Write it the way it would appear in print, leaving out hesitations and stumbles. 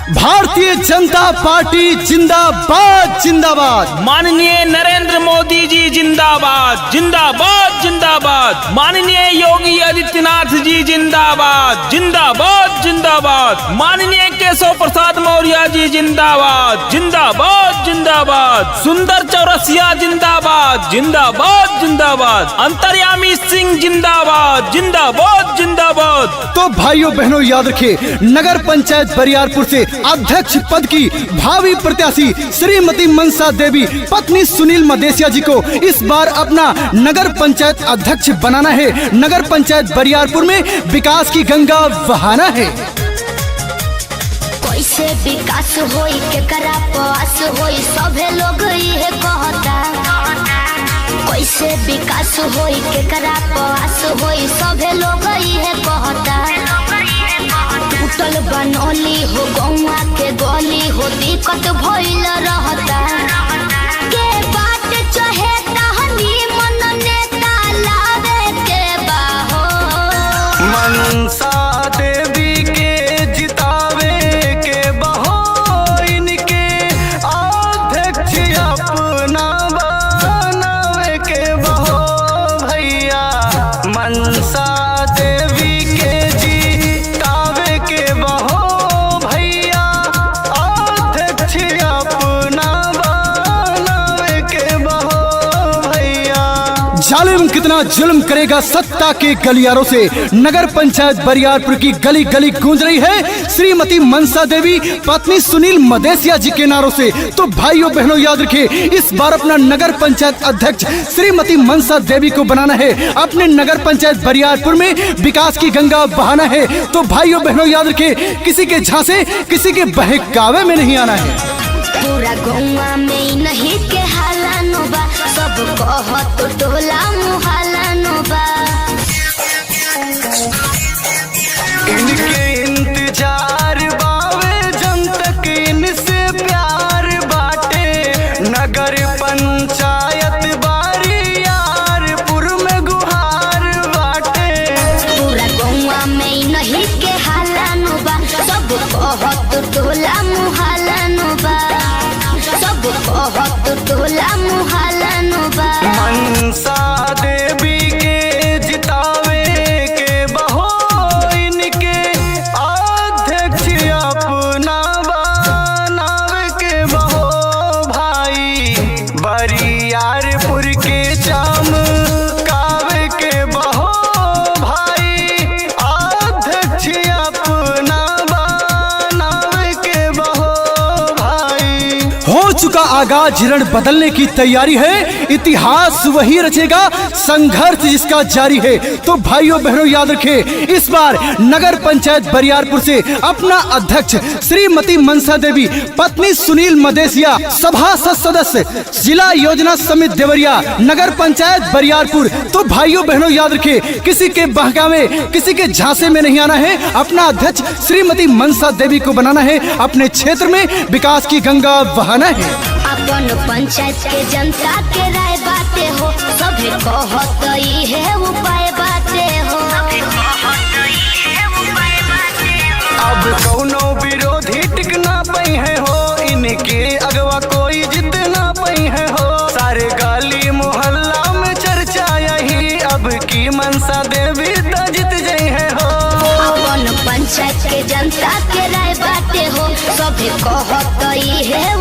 Bharatiya Janata party जिंदाबाद जिंदाबाद। माननीय नरेंद्र मोदी जी जिंदाबाद जिंदाबाद जिंदाबाद। माननीय योगी आदित्यनाथ जी जिंदाबाद जिंदाबाद जिंदाबाद। माननीय केशव प्रसाद मौर्य जी जिंदाबाद जिंदाबाद जिंदाबाद। सुंदर चौरसिया जिंदाबाद जिंदाबाद जिंदाबाद। अंतर्यामी सिंह जिंदाबाद जिंदाबाद जिंदाबाद। तो भाइयों बहनों याद रखिए, नगर पंचायत बरियारपुर से अध्यक्ष पद की भावी प्रत्याशी श्रीमती मनसा देवी पत्नी सुनील मदेसिया जी को इस बार अपना नगर पंचायत अध्यक्ष बनाना है। नगर पंचायत बरियारपुर में विकास की गंगा बहाना है। कैसे विकास होई केकरा पास होई सभे लोग ये कहता। कैसे विकास होई केकरा पास होई सभे लोग ये कहता। टूटल बनौली हो गौवा के गली हो दिक्कत भइल रहता। के बात चाहे तहनी मन नेता लावे के बाहो। मनसा देवी के जितावे के बहो, इनके अध्यक्ष अपना बनावे के बहो भैया। मनसा देवी के जितावे के बहो भैया, अध्यक्ष अपना बनावे के बहो भैया। जालिम कितना जुल्म करेगा सत्ता के गलियारों से। नगर पंचायत बरियारपुर की गली गली गूंज रही है श्रीमती मनसा देवी पत्नी सुनील मदेसिया जी के नारों से। तो भाइयों बहनों याद रखिए, इस बार अपना नगर पंचायत अध्यक्ष श्रीमती मनसा देवी को बनाना है। अपने नगर पंचायत बरियारपुर में विकास की गंगा बहाना है। तो भाइयों बहनों याद रखिए, किसी के झांसे किसी के बहकावे में नहीं आना है। पूरा गौवा में नहीं के हालानो बा, सब कहत टोला मुहालानो बा। इनके इंतजार बावे जनतक इनसे प्यार बाटे। नगर पंचायत बरियारपुर में गुहार बाटे। पूरा गौवा में नहीं के हालानो बा, सब कहत टोला मुहालानो बा। सब कहत टोला मुहालानो बा। मनसा देवी के जितावे के बहो, इनके अध्यक्ष अपना बनावे के बहो भाई। बरियारपुर के चमकावे के बहो भाई, अध्यक्ष अपना बनावे के बहो भाई। हो चुका आगाज रण बदलने की तैयारी है। इतिहास वही रचेगा, संघर्ष जिसका जारी है। तो भाइयों बहनों याद रखें, इस बार नगर पंचायत बरियारपुर से अपना अध्यक्ष श्रीमती मनसा देवी पत्नी सुनील मदेसिया, सभासद सदस्य जिला योजना समिति देवरिया, नगर पंचायत बरियारपुर। तो भाइयों बहनों याद रखें, किसी के बहकावे किसी के झांसे में नहीं आना है। अपना अध्यक्ष श्रीमती मनसा देवी को बनाना है। अपने क्षेत्र में विकास की गंगा बहाना है। अपन पंचायत के जनता के राय बाटे हो, सभी कहत है उपाय बाटे हो। अब कौनो विरोधी टिकना पई है हो, इनके अगवा कोई जितना पई है हो। सारे गली मोहल्ला में चर्चा यही, अब की मनसा देवी तो जीत गई है हो। अपन पंचायत के जनता के राय बाटे हो, सभी कहत है